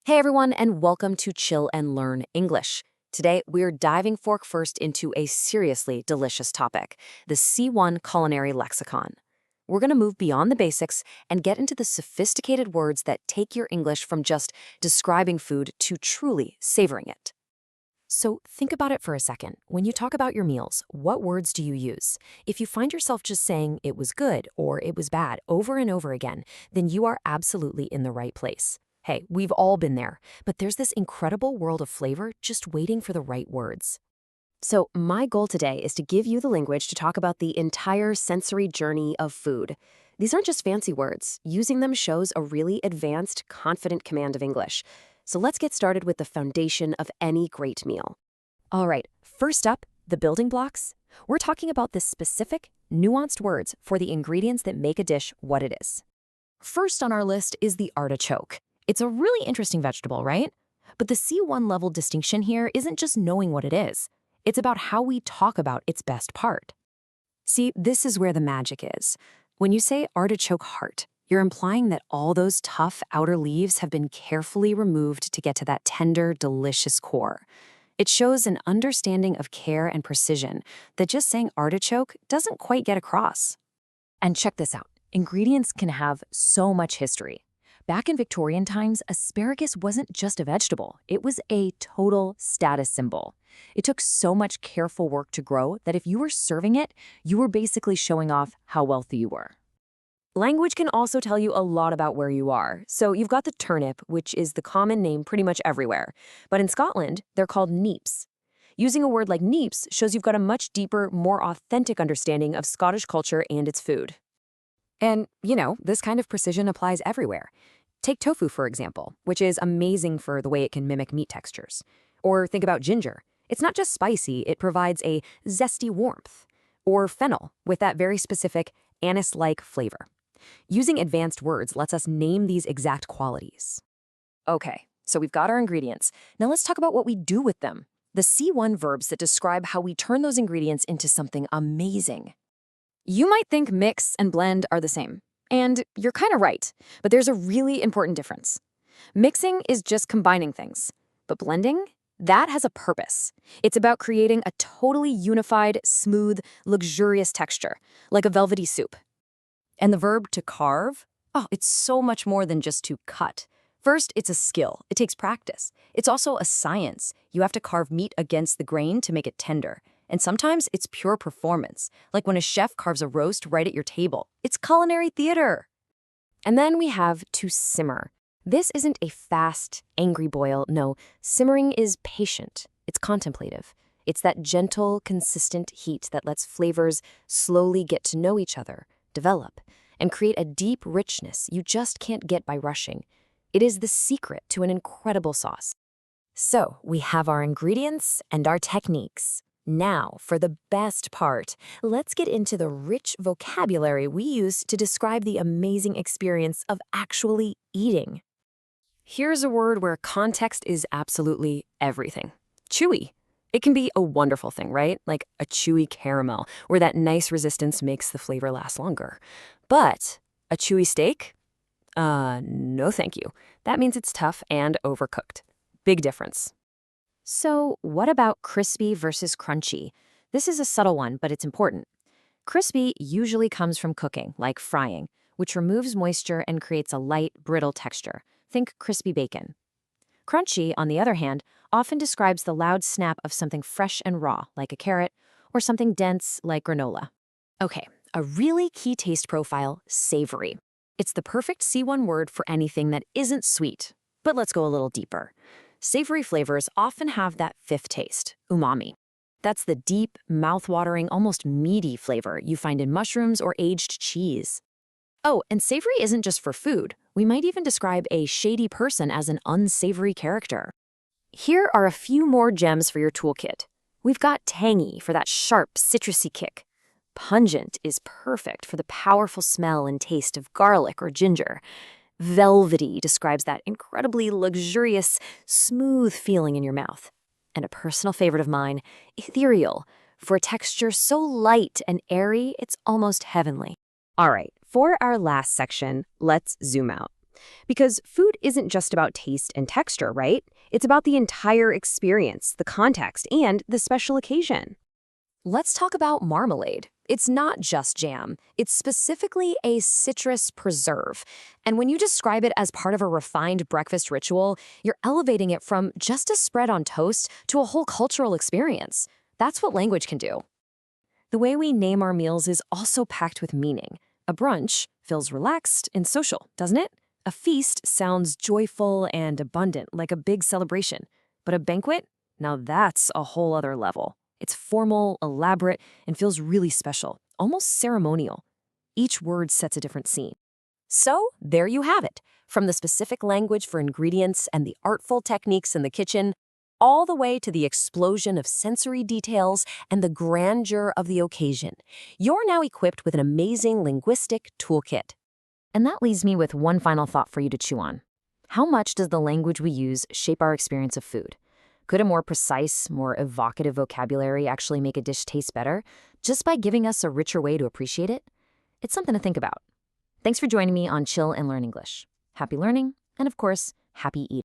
Hey everyone, and welcome to Chill and Learn English. Today, we're diving fork first into a seriously delicious topic, the C1 Culinary Lexicon. We're going to move beyond the basics and get into the sophisticated words that take your English from just describing food to truly savoring it. So think about it for a second. When you talk about your meals, what words do you use? If you find yourself just saying it was good or it was bad over and over again, then you are absolutely in the right place. Hey, we've all been there, but there's this incredible world of flavor just waiting for the right words. So my goal today is to give you the language to talk about the entire sensory journey of food. These aren't just fancy words. Using them shows a really advanced, confident command of English. So let's get started with the foundation of any great meal. All right, first up, the building blocks. We're talking about the specific, nuanced words for the ingredients that make a dish what it is. First on our list is the artichoke. It's a really interesting vegetable, right? But the C1 level distinction here isn't just knowing what it is. It's about how we talk about its best part. See, this is where the magic is. When you say artichoke heart, you're implying that all those tough outer leaves have been carefully removed to get to that tender, delicious core. It shows an understanding of care and precision that just saying artichoke doesn't quite get across. And check this out. Ingredients can have so much history. Back in Victorian times, asparagus wasn't just a vegetable. It was a total status symbol. It took so much careful work to grow that if you were serving it, you were basically showing off how wealthy you were. Language can also tell you a lot about where you are. So you've got the turnip, which is the common name pretty much everywhere. But in Scotland, they're called neeps. Using a word like neeps shows you've got a much deeper, more authentic understanding of Scottish culture and its food. And, this kind of precision applies everywhere. Take tofu, for example, which is amazing for the way it can mimic meat textures. Or think about ginger. It's not just spicy, it provides a zesty warmth. Or fennel, with that very specific anise-like flavor. Using advanced words lets us name these exact qualities. Okay, so we've got our ingredients. Now let's talk about what we do with them. The C1 verbs that describe how we turn those ingredients into something amazing. You might think mix and blend are the same. And you're kind of right, but there's a really important difference. Mixing is just combining things, but blending, that has a purpose. It's about creating a totally unified, smooth, luxurious texture, like a velvety soup. And the verb to carve? Oh, it's so much more than just to cut. First, it's a skill. It takes practice. It's also a science. You have to carve meat against the grain to make it tender. And sometimes it's pure performance, like when a chef carves a roast right at your table. It's culinary theater. And then we have to simmer. This isn't a fast, angry boil. No, simmering is patient. It's contemplative. It's that gentle, consistent heat that lets flavors slowly get to know each other, develop, and create a deep richness you just can't get by rushing. It is the secret to an incredible sauce. So we have our ingredients and our techniques. Now, for the best part, let's get into the rich vocabulary we use to describe the amazing experience of actually eating. Here's a word where context is absolutely everything. Chewy. It can be a wonderful thing, right? Like a chewy caramel, where that nice resistance makes the flavor last longer. But a chewy steak? No thank you. That means it's tough and overcooked. Big difference. So what about crispy versus crunchy? This is a subtle one, but it's important. Crispy usually comes from cooking, like frying, which removes moisture and creates a light, brittle texture. Think crispy bacon. Crunchy, on the other hand, often describes the loud snap of something fresh and raw, like a carrot, or something dense, like granola. Okay, a really key taste profile, savory. It's the perfect C1 word for anything that isn't sweet. But let's go a little deeper. Savory flavors often have that fifth taste, umami. That's the deep, mouth-watering, almost meaty flavor you find in mushrooms or aged cheese. Oh, and savory isn't just for food. We might even describe a shady person as an unsavory character. Here are a few more gems for your toolkit. We've got tangy for that sharp, citrusy kick. Pungent is perfect for the powerful smell and taste of garlic or ginger. Velvety describes that incredibly luxurious, smooth feeling in your mouth. And a personal favorite of mine, ethereal, for a texture so light and airy, it's almost heavenly. All right, for our last section, let's zoom out. Because food isn't just about taste and texture, right? It's about the entire experience, the context, and the special occasion. Let's talk about marmalade. It's not just jam. It's specifically a citrus preserve. And when you describe it as part of a refined breakfast ritual, you're elevating it from just a spread on toast to a whole cultural experience. That's what language can do. The way we name our meals is also packed with meaning. A brunch feels relaxed and social, doesn't it? A feast sounds joyful and abundant, like a big celebration. But a banquet? Now that's a whole other level. It's formal, elaborate, and feels really special, almost ceremonial. Each word sets a different scene. So, there you have it. From the specific language for ingredients and the artful techniques in the kitchen, all the way to the explosion of sensory details and the grandeur of the occasion. You're now equipped with an amazing linguistic toolkit. And that leaves me with one final thought for you to chew on. How much does the language we use shape our experience of food? Could a more precise, more evocative vocabulary actually make a dish taste better, just by giving us a richer way to appreciate it? It's something to think about. Thanks for joining me on Chill and Learn English. Happy learning, and of course, happy eating.